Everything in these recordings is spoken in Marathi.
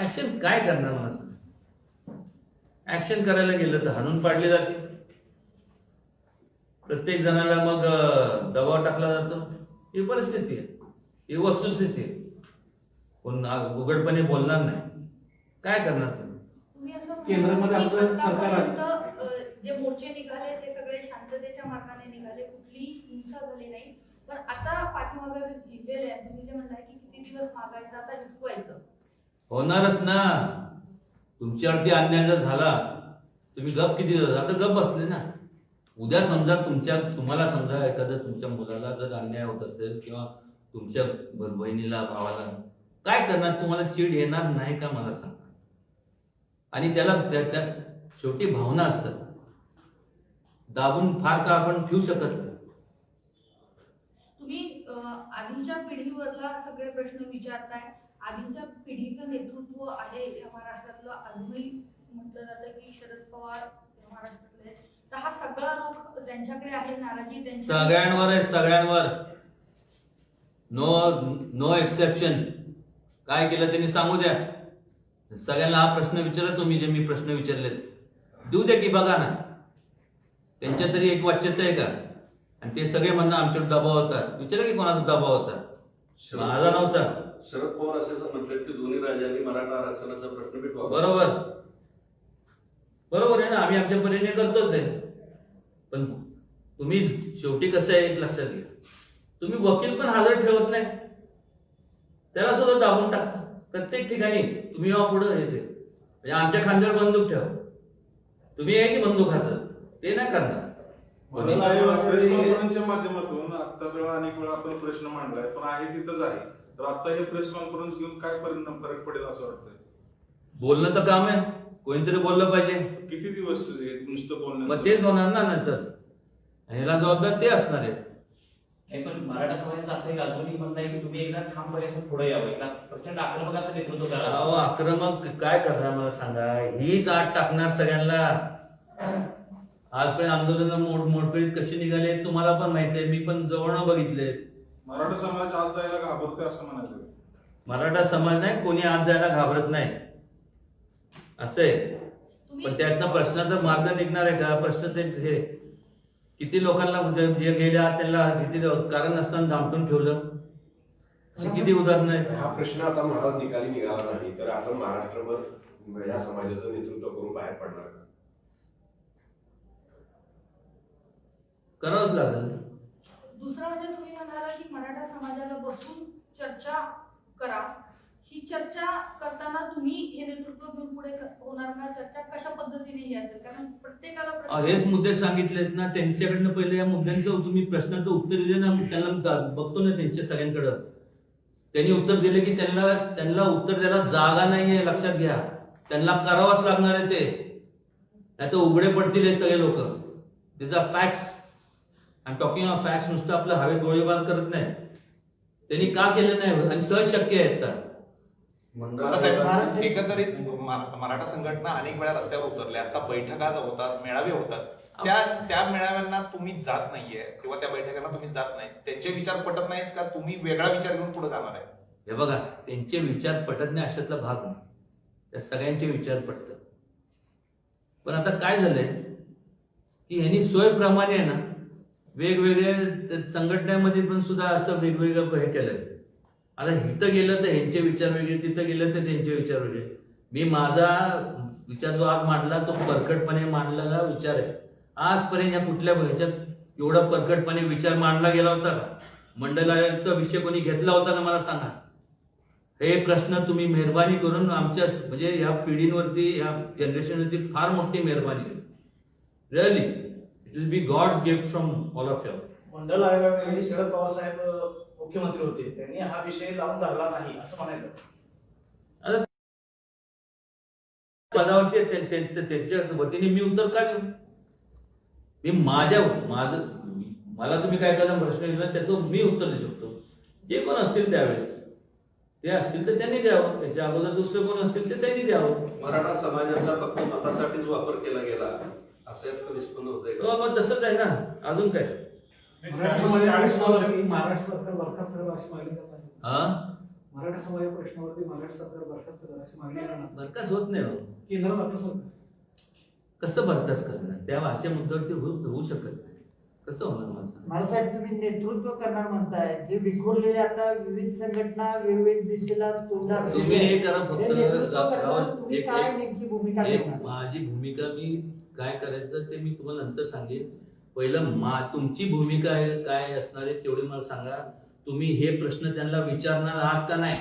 ऍक्शन काय करणार मला सांग? ऍक्शन करायला गेलं तर हाणून पाडले जाते, प्रत्येक जणाला मग दबाव टाकला जातो. ही परिस्थिती आहे, ही वस्तुस्थिती आहे. कोण उघडपणे बोलणार नाही. काय करणार तुम्ही? केंद्रामध्ये आपलं सरकार आहे. जे मोर्चे निघाले ते सगळे शांततेच्या मार्गाने निघाले, कुठलीही हिंसा झाली नाही. पण आता पाठीमागे लिहिलेले आहे, तुम्ही जे म्हणताय की किती दिवस मागायचं, आता हिसकवायचं. होणारच ना. तुमच्यावरती अन्याय जर झाला, तुम्ही गप किती दिवस? आता गप बसले ना. उद्या समजा तुम्हाला समजा एखाद्या तुमच्या मुलाला जर अन्याय होत असेल किंवा तुमच्या बहिणीला भावाला, काय करणार? तुम्हाला चीड येणार नाही का मला सांगा? आणि त्याला त्या शेवटी भावना असतात, दाबून फार काळ आपण ठेवू शकत नाही. तुम्ही आधीच्या पिढीवरला सगळे प्रश्न विचारताय. आधीच्या पिढीचं नेतृत्व आहे या महाराष्ट्रातलं. अजूनही म्हटलं जातं की शरद पवार महाराष्ट्रातले, तर हा सगळा रोख त्यांच्याकडे आहे, नाराजी त्यांच्या सगळ्यांवर आहे, सगळ्यांवर. No exception. काय केलं त्यांनी सांगू द्या. सगळ्यांना हा प्रश्न विचारा तुम्ही, जे मी प्रश्न विचारले देऊ द्या की बघा ना. त्यांच्या तरी एक वाच्यता आहे का? आणि ते सगळे म्हणणं आमच्यावर दबाव होता. विचारा की कोणाचा दबाव होता? माझा नव्हता. शरद पवार असे म्हटले की दोन्ही राज्यांनी मराठा आरक्षणाचा प्रश्न मिटवा. बरोबर बरोबर आहे ना. आम्ही आमच्या परीने करतोच आहे. पण तुम्ही शेवटी कसं आहे एक लक्षात घ्या, तुम्ही वकील पण हजर ठेवत नाही, त्याला सुद्धा दाबून टाकता प्रत्येक ठिकाणी. तुम्ही या पुढे येते म्हणजे आमच्या खांद्यावर बंदूक ठेवा. तुम्ही आहे की बंदूक हातात? ते नाही करणार. प्रेस कॉन्फरन्सच्या माध्यमातून आता वेळा अनेक वेळा आपण प्रश्न मांडलाय, पण आहे तिथंच आहे. तर आता हे प्रेस कॉन्फरन्स घेऊन काय परिणाम फरक पडेल असं वाटतंय? बोलणं तर काम आहे, कोणीतरी बोललं पाहिजे. किती दिवस हे नुसतं बोलणं? मग तेच होणार ना नंतर. ह्याला जबाबदार ते असणार आहे. नाही, पण मराठा समाजाचं असं एक अजूनही म्हणणं आहे की तुम्ही एकदा ठामपणे असं पुढे यावं, एकदा प्रचंड आक्रमक असं नेतृत्व करा. अहो, आक्रमक काय करणार मला सांगा? हीच आठ टाकणार सगळ्यांना. आजपर्यंत आंदोलन मोडपिडीत कशी निघाले तुम्हाला पण माहिती आहे, मी पण जवळनं बघितले. मराठा समाज आज जायला घाबरतोय असं म्हणायचं. मराठा समाज नाही, कोणी आज जायला घाबरत नाही असं आहे. पण त्यातनं प्रश्नाचा मार्ग निघणार आहे का? प्रश्न ते हे किती लोकांना जे गेल्या त्यांना किती कारण नसताना दामटून ठेवलं, अशी किती उदाहरणं आहेत. हा प्रश्न आता महाराज निकाली निघाला नाही तर आपण महाराष्ट्रभर या समाजाचं नेतृत्व करून बाहेर पडणार का? करावंच लागेल. दुसरं म्हणजे तुम्ही म्हणाला की मराठा समाजाला बसून चर्चा करा. ही चर्चा करताना तुम्ही हे नेतृत्व घेऊन पुढे होणार का? चर्चा कशा पद्धतीने ही असेल? कारण प्रत्येकाला हेच मुद्दे सांगितलेत ना त्यांच्याकडनं. पहिले या मुद्द्यांचं तुम्ही प्रश्नाचं उत्तर दिले ना, त्यांना बघतो ना त्यांच्या सगळ्यांकडं. त्यांनी उत्तर दिले की त्यांना उत्तर द्यायला जागा नाहीये, लक्षात घ्या. त्यांना करावंच लागणार आहे ते, नाही तर उघडे पडतील हे सगळे लोक. दिस आर फॅक्ट्स. आणि टॉकिंग ऑफ फॅक्ट्स नुसतं आपलं हवेत गोळीबार करत नाही. त्यांनी का केलं नाही आणि सहज शक्य आहे आता. एकंदरीत मराठा संघटना अनेक वेळा रस्त्यावर उतरल्या, आता बैठका होतात, मेळावे होतात. त्या मेळाव्यांना तुम्ही जात नाहीये किंवा त्या बैठकांना तुम्ही जात नाही, त्यांचे विचार पटत नाहीत का? तुम्ही वेगळा विचार घेऊन पुढे जाणार आहे? हे बघा, त्यांचे विचार पटत नाही अशातला भाग नाही, त्या सगळ्यांचे विचार पटतात. पण आता काय झालंय की ह्यांनी सोयप्रमाणे आहे ना वेगवेगळ्या संघटनेमध्ये पण सुद्धा असं वेगवेगळं हे केलंय. आता इथं गेलं तर ह्यांचे विचार वेगळे, तिथं गेलं तर त्यांचे विचार वेगळे. मी माझा विचार जो आज मांडला तो परखडपणे मांडलेला विचार आहे. आजपर्यंत या कुठल्या ह्याच्यात एवढा परखडपणे विचार मांडला गेला होता का? मंडळाचा विषय कोणी घेतला होता का मला सांगा? हे प्रश्न तुम्ही मेहरबानी करून आमच्या म्हणजे या पिढींवरती, या जनरेशनवरती फार मोठी मेहरबानी केली. Really it will be God's gift from all of you. Mandal आयोगावेळी शरद पवार साहेब मुख्यमंत्री होते, त्यांनी हा विषय लावून धरला नाही असं म्हणायचं. आता पदावरती त्यांच्या वतीने मी उत्तर का देऊ? मी मला तुम्ही काय एखादा प्रश्न विचारला त्याचं मी उत्तर देऊ शकतो. जे कोण असतील त्यावेळेस ते असतील तर त्यांनी द्यावं, त्याच्या अगोदर दुसरे कोण असतील तर त्यांनी द्यावं. मराठा समाजाचा फक्त मतासाठीच वापर केला गेला असं निष्पन्न होतंय का? मग तसंच आहे ना, अजून काय? महाराष्ट्र सरकार बरखास्त करावं अशी मागणी करतात. हा मराठा समाजा प्रश्नावरती महाराष्ट्र सरकार बरखास्त करायची मागणी करणार बरखास्त होत नाही हो. केंद्रात आपलं सरकार कसं बरखास्त करणार? त्या भाषे मुद्द्यावरती होऊ शकत नाही. कसं होणार मला सांगा? मालसाहेब तुम्ही नेतृत्व करणार म्हणताय जे विखुरलेले आता विविध संघटना वेगवेगळ्या दिशेला तोंड तुम्ही हे करा फक्त ते नेतृत्व राहुल, करताना तुम्ही काय नेमकी भूमिका एक घेणार? माझी भूमिका मी काय करायचं ते मी तुम्हाला नंतर सांगेन. पहिलं तुमची भूमिका आहे काय असणार आहे तेवढे मला सांगा. तुम्ही हे प्रश्न त्यांना विचारणार आहात का नाही?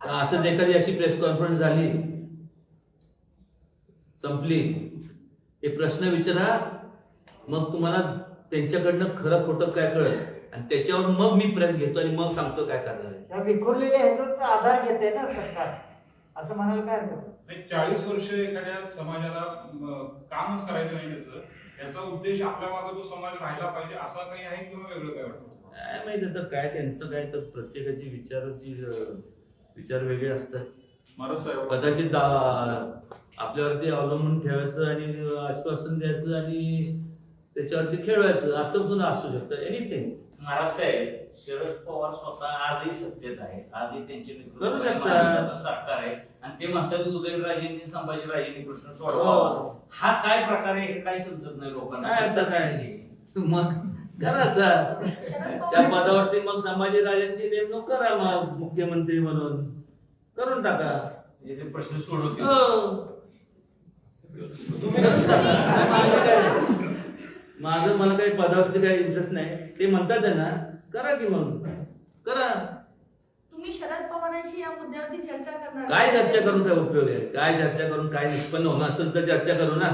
असंच एखादी अशी प्रेस कॉन्फरन्स झाली संपली, हे प्रश्न विचारा, मग तुम्हाला त्यांच्याकडनं खरं खोटं काय कळत आणि त्याच्यावर मग मी प्रेस घेतो आणि मग सांगतो काय करणार आहे. त्या विखुरलेल्या ह्याचा आधार घेते ना सरकार, असं म्हणायला काय हरकत? 40 वर्ष एखाद्या समाजाला कामच करायचं नाही याचा उद्देश आपल्या मागे तो समाज राहिला पाहिजे असा काही आहे किंवा वेगळं काय वाटतं? काय माहित आता काय त्यांचं काय तर प्रत्येकाची विचार वेगळे असतात. महाराज साहेब कदाचित आपल्यावरती अवलंबून ठेवायचं आणि आश्वासन द्यायचं आणि त्याच्यावरती खेळवायचं असं सुद्धा असू शकतं. एनिथिंग महाराज साहेब, शरद पवार स्वतः आजही सत्तेत आहे, आजही त्यांचे करू शकतात. महाराष्ट्राचं सरकार आहे आणि ते म्हणतात उदयनराजेंनी संभाजीराजेंनी प्रश्न सोडवावा. हा काय प्रकार आहे हे काय समजत नाही लोकांना. काय आता काय मग करायचा शरद त्या पवार पदावरती मग संभाजीराजांची नेमणूक करा मग मुख्यमंत्री म्हणून करून टाका. म्हणजे ते प्रश्न सोडवतील. हो. तुम्ही कसं करणार? माझं मला काही पदावरती काही इंटरेस्ट नाही. ते म्हणतात आहे ना, करा की मग करा. तुम्ही शरद पवारांशी या मुद्द्यावरती चर्चा करणार? काय चर्चा करून काय उपयोग आहे? काय चर्चा करून काय निष्पन्न होणार असेल तर चर्चा करू ना.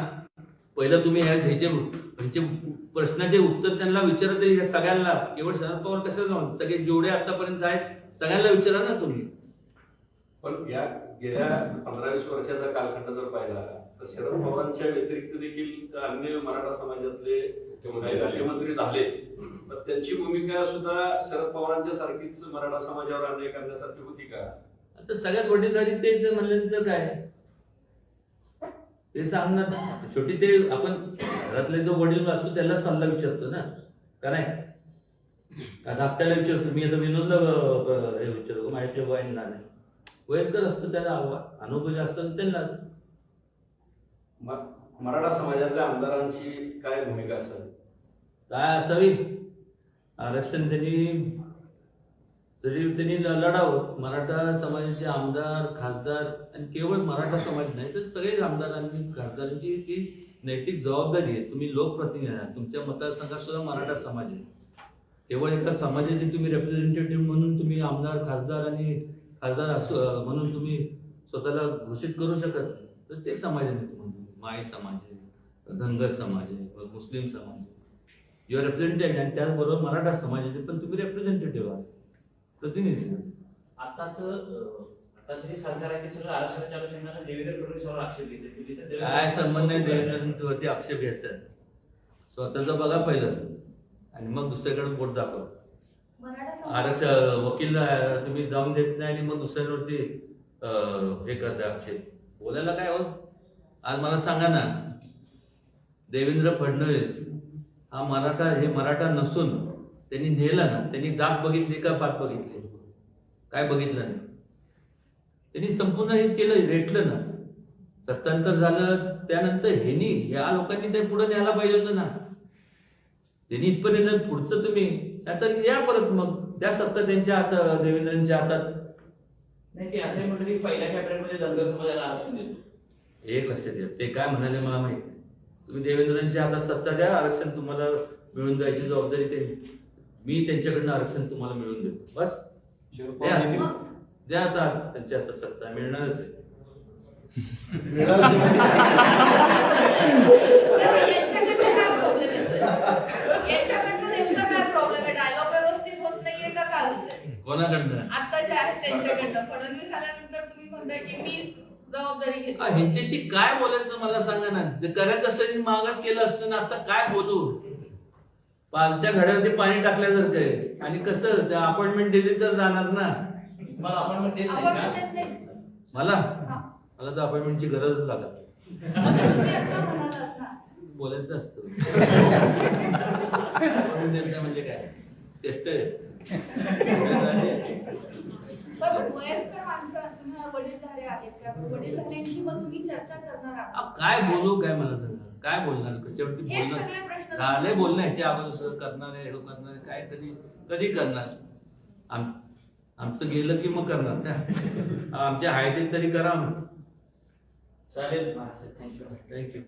पहिलं तुम्ही ह्याचे प्रश्नाचे उत्तर त्यांना विचारत या सगळ्यांना, केवळ शरद पवार कशाला जाऊन सगळे जेवढे आतापर्यंत आहेत सगळ्यांना विचारा ना तुम्ही. पण या गेल्या 15-20 वर्षाचा कालखंड जर पाहिला तर शरद पवारांच्या व्यतिरिक्त देखील अन्य मराठा समाजातले मुख्यमंत्री झाले तर त्यांची भूमिका सुद्धा शरद पवारांच्या सारखीच मराठा समाजावर अन्याय करण्यासारखी होती का? आता सगळ्यात मोठी झाली तेच म्हणल्यानंतर काय ते सांगणार. शेवटी ते आपण घरातले जो वडील असतो त्याला सल्ला विचारतो ना, का नाही? आता आपल्याला विचारतो, मी आता विनोदला हे विचारतो, माझ्या वयाला नाही वयस्कर असतो त्याला अनुभव जास्त त्यांना. मराठा समाजातल्या आमदारांची काय भूमिका असेल? काय असावी? आरक्षण त्यांनी लढावं. मराठा समाजाचे आमदार खासदार आणि केवळ मराठा समाज नाही तर सगळे आमदारांनी खासदारांची ती नैतिक जबाबदारी आहे. तुम्ही लोकप्रतिनिधी आहात, तुमच्या मतदारसंघात सुद्धा मराठा समाज आहे. केवळ एका समाजाचे तुम्ही रिप्रेझेंटेटिव्ह म्हणून तुम्ही आमदार खासदार म्हणून तुम्ही स्वतःला घोषित करू शकत नाही. प्रत्येक समाजाने तुम्ही माळी समाज आहे, धनगर समाज आहे, मुस्लिम समाज आहे, युअर रिप्रेझेंटेटिव्ह आणि त्याचबरोबर मराठा समाजाचे पण तुम्ही रिप्रेझेंटेटिव्ह आहात, प्रतिनिधी. आताच जे सरकार आहे ते सगळं आरक्षणाच्या अनुषंगाने देवेंद्र फडणवीसांवर आक्षेप घेते. काय संबंध नाही देवेंद्रांवरती आक्षेप घ्यायचा. स्वतःचं बघा पहिलं आणि मग दुसऱ्याकडे बोट दाखवा. मराठा आरक्षण वकील तुम्ही जाऊन देत नाही आणि मग दुसऱ्यांवरती हे करता आक्षेप. बोलायला काय होत? आज मला सांगा ना, देवेंद्र फडणवीस हा मराठा नसून त्यांनी नेला ना, त्यांनी जात बघितली का पात बघितली? काय बघितलं नाही. त्यांनी संपूर्ण हे केलं, रेटलं ना. सत्तांतर झालं त्यानंतर ह्या लोकांनी ते पुढे न्यायला पाहिजे होतं ना. त्यांनी इथपर्यंत पुढचं तुम्ही आता या परत मग त्या सत्ता त्यांच्या हातात, देवेंद्रांच्या हातात. नाही ते असं म्हटलं की पहिल्या कॅबिनेटमध्ये धनगर समाजाला आरक्षण देतो. एक लक्षात घ्या, ते काय म्हणाले मला माहिती नाही. तुम्ही देवेंद्रांच्या हातात सत्ता द्या, आरक्षण तुम्हाला मिळून द्यायची जबाबदारी ते. मी त्यांच्याकडनं आरक्षण तुम्हाला मिळवून देतो. बस द्या आता त्यांच्या हातात सत्ता मिळणारच आहे. यांच्याकडनं काय प्रॉब्लेम येतोय? यांच्याकडनं नेमका काय प्रॉब्लेम आहे? डायलॉग व्यवस्थित होत नाहीये का काय होतंय? कोणाकडनं? आता जे आहे त्यांच्याकडनं. फडणवीस आल्यानंतर तुम्ही म्हणताय की मी जबाबदारी घेतो. ह्यांच्याशी काय बोलायचं मला सांगा ना. करायचं असतं मागास केलं असतं ना. आता काय बोलू? पालत्या घड्यावरती पाणी टाकल्यासारखं आहे. आणि कसं त्या अपॉइंटमेंट दिली तर जाणार ना. मला अपॉइंटमेंट देत नाही आपण का? म्हणत नाही. मला तर अपॉइंटमेंटची गरजच लागत. मग तुम्ही आता म्हणालात ना. बोलायचं असतं. म्हणजे काय टेस्ट आहे. पण वयस्कर माणसं तुम्ही वडीलधारे आहेत त्या वडीलधाऱ्यांशी मग तुम्ही चर्चा करणार आहात काय बोलू काय मला सांगा काय बोलणार शेवटी हे बोलणार सगळे प्रश्न झाले बोलण्याच्या अगोदर करणार आहे हे करणार आहे, काय कधी कधी करणार आमचं गेलं की मग करणार त्या आमच्या हायतीत तरी करा चालेल महाराज थँक्यू थँक्यू